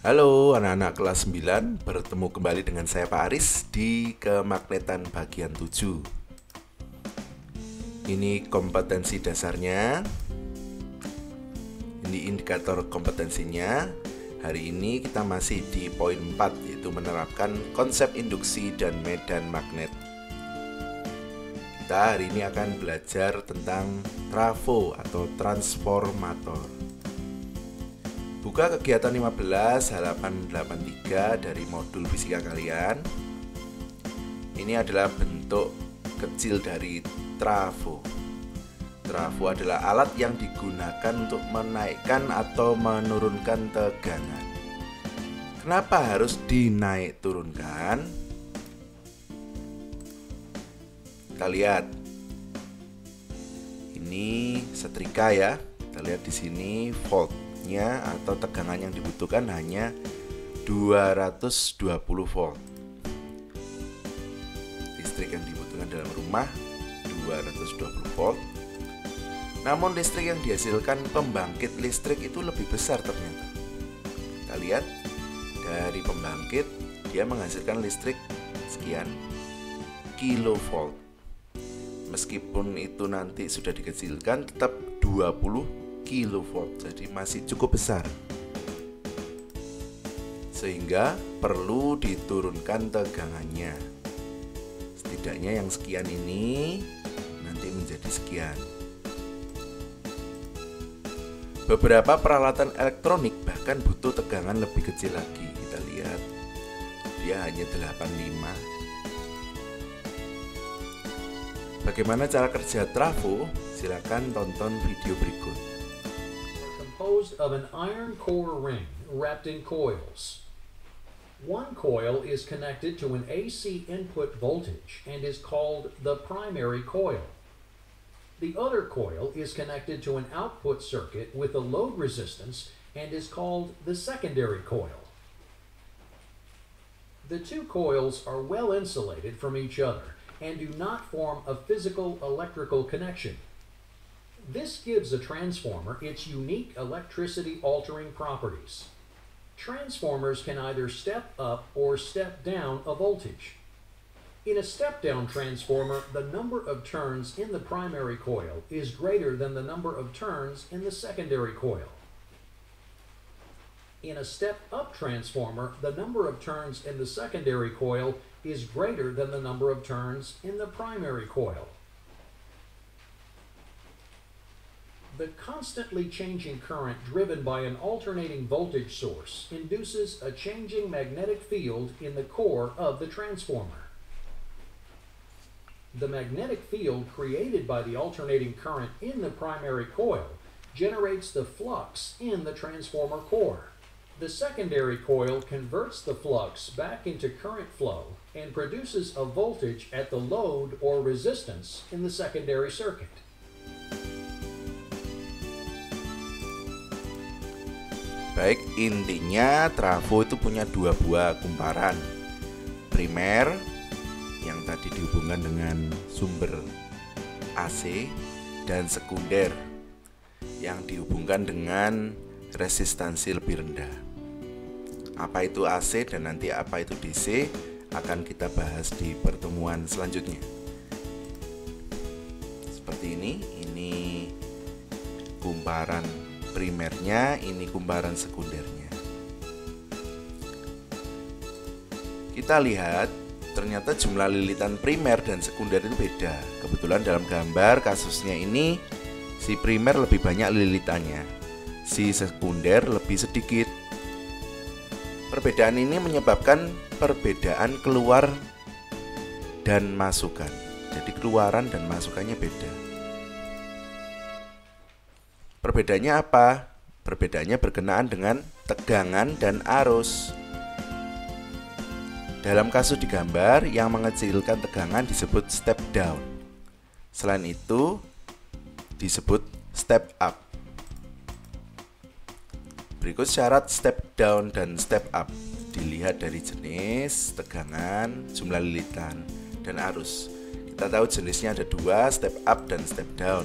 Halo anak-anak kelas 9, bertemu kembali dengan saya Pak Aris di kemagnetan bagian 7. Ini kompetensi dasarnya. Ini indikator kompetensinya. Hari ini kita masih di poin 4, yaitu menerapkan konsep induksi dan medan magnet. Kita hari ini akan belajar tentang trafo atau transformator. Buka kegiatan 15 halaman 83 dari modul fisika kalian. Ini adalah bentuk kecil dari trafo. Trafo adalah alat yang digunakan untuk menaikkan atau menurunkan tegangan. Kenapa harus dinaik turunkan? Kita lihat. Ini setrika ya. Kita lihat di sini volt atau tegangan yang dibutuhkan hanya 220 volt. Listrik yang dibutuhkan dalam rumah 220 volt. Namun listrik yang dihasilkan pembangkit listrik itu lebih besar ternyata. Kita lihat dari pembangkit dia menghasilkan listrik sekian kilovolt. Meskipun itu nanti sudah dikecilkan tetap 20 kilovolt, jadi masih cukup besar, sehingga perlu diturunkan tegangannya. Setidaknya yang sekian ini nanti menjadi sekian. Beberapa peralatan elektronik bahkan butuh tegangan lebih kecil lagi. Kita lihat, dia hanya 85. Bagaimana cara kerja trafo? Silakan tonton video berikut. Composed of an iron core ring wrapped in coils. One coil is connected to an AC input voltage and is called the primary coil. The other coil is connected to an output circuit with a load resistance and is called the secondary coil. The two coils are well insulated from each other and do not form a physical electrical connection. This gives a transformer its unique electricity altering properties. Transformers can either step up or step down a voltage. In a step-down transformer, the number of turns in the primary coil is greater than the number of turns in the secondary coil. In a step-up transformer, the number of turns in the secondary coil is greater than the number of turns in the primary coil. The constantly changing current driven by an alternating voltage source induces a changing magnetic field in the core of the transformer. The magnetic field created by the alternating current in the primary coil generates the flux in the transformer core. The secondary coil converts the flux back into current flow and produces a voltage at the load or resistance in the secondary circuit. Baik, intinya trafo itu punya dua buah kumparan. Primer yang tadi dihubungkan dengan sumber AC dan sekunder yang dihubungkan dengan resistansi lebih rendah. Apa itu AC dan nanti apa itu DC akan kita bahas di pertemuan selanjutnya. Seperti ini kumparan primernya, ini kumparan sekundernya. Kita lihat ternyata jumlah lilitan primer dan sekunder itu beda. Kebetulan dalam gambar kasusnya ini si primer lebih banyak lilitannya, si sekunder lebih sedikit. Perbedaan ini menyebabkan perbedaan keluar dan masukan. Jadi keluaran dan masukannya beda. Perbedaannya apa? Perbedaannya berkenaan dengan tegangan dan arus. Dalam kasus di gambar, yang mengecilkan tegangan disebut step down. Selain itu, disebut step up. Berikut syarat step down dan step up. Dilihat dari jenis, tegangan, jumlah lilitan, dan arus. Kita tahu jenisnya ada dua, step up dan step down.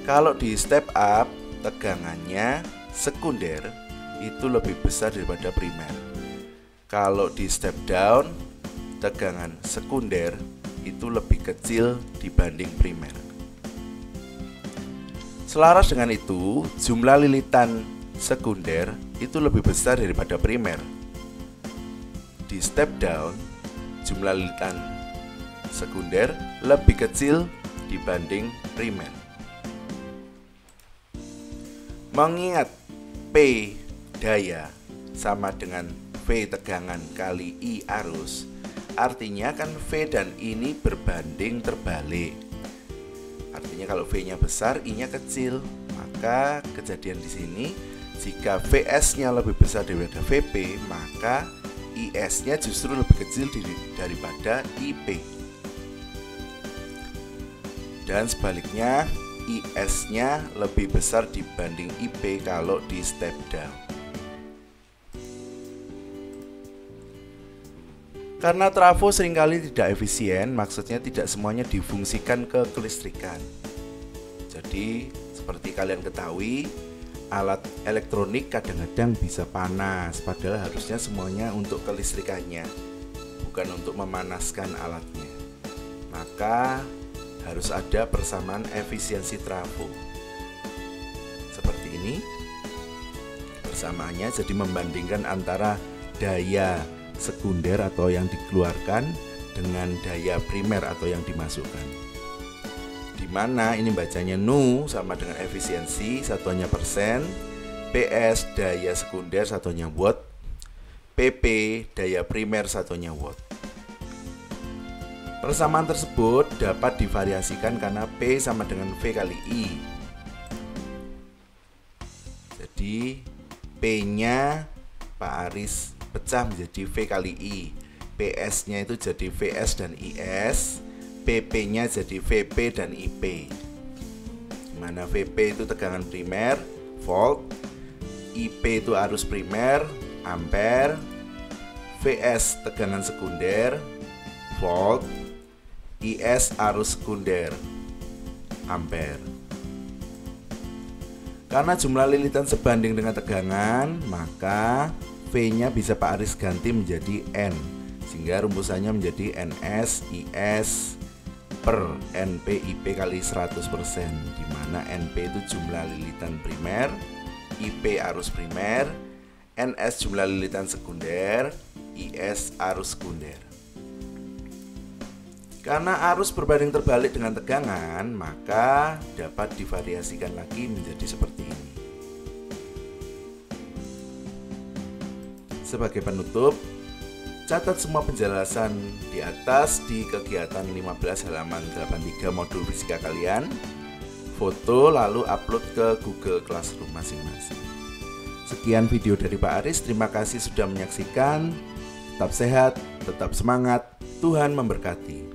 Kalau di step up, tegangannya sekunder itu lebih besar daripada primer. Kalau di step down, tegangan sekunder itu lebih kecil dibanding primer. Selaras dengan itu, jumlah lilitan sekunder itu lebih besar daripada primer. Di step down, jumlah lilitan sekunder lebih kecil dibanding primer. Mengingat P daya sama dengan V tegangan kali I arus, artinya kan V dan I ini berbanding terbalik. Artinya kalau V-nya besar, I-nya kecil. Maka kejadian di sini, jika VS-nya lebih besar daripada VP, maka IS-nya justru lebih kecil daripada IP. Dan sebaliknya, IS-nya lebih besar dibanding IP kalau di step down. Karena trafo seringkali tidak efisien, maksudnya tidak semuanya difungsikan ke kelistrikan. Jadi, seperti kalian ketahui, alat elektronik kadang-kadang bisa panas, padahal harusnya semuanya untuk kelistrikannya, bukan untuk memanaskan alatnya. Maka harus ada persamaan efisiensi trafo. Seperti ini. Persamaannya jadi membandingkan antara daya sekunder atau yang dikeluarkan dengan daya primer atau yang dimasukkan. Di mana ini bacanya nu sama dengan efisiensi satuannya persen, PS daya sekunder satuannya watt, PP daya primer satuannya watt. Persamaan tersebut dapat divariasikan karena P sama dengan V kali I. Jadi P-nya Pak Aris pecah menjadi V kali I. PS-nya itu jadi VS dan IS, PP-nya jadi VP dan IP. Dimana VP itu tegangan primer, volt, IP itu arus primer, ampere, VS tegangan sekunder, volt, IS arus sekunder, ampere. Karena jumlah lilitan sebanding dengan tegangan, maka V-nya bisa Pak Aris ganti menjadi N, sehingga rumusannya menjadi NS IS per NP IP kali 100%, di mana NP itu jumlah lilitan primer, IP arus primer, NS jumlah lilitan sekunder, IS arus sekunder. Karena arus berbanding terbalik dengan tegangan, maka dapat divariasikan lagi menjadi seperti ini. Sebagai penutup, catat semua penjelasan di atas di kegiatan 15 halaman 83 modul fisika kalian, foto lalu upload ke Google Classroom masing-masing. Sekian video dari Pak Aris, terima kasih sudah menyaksikan. Tetap sehat, tetap semangat, Tuhan memberkati.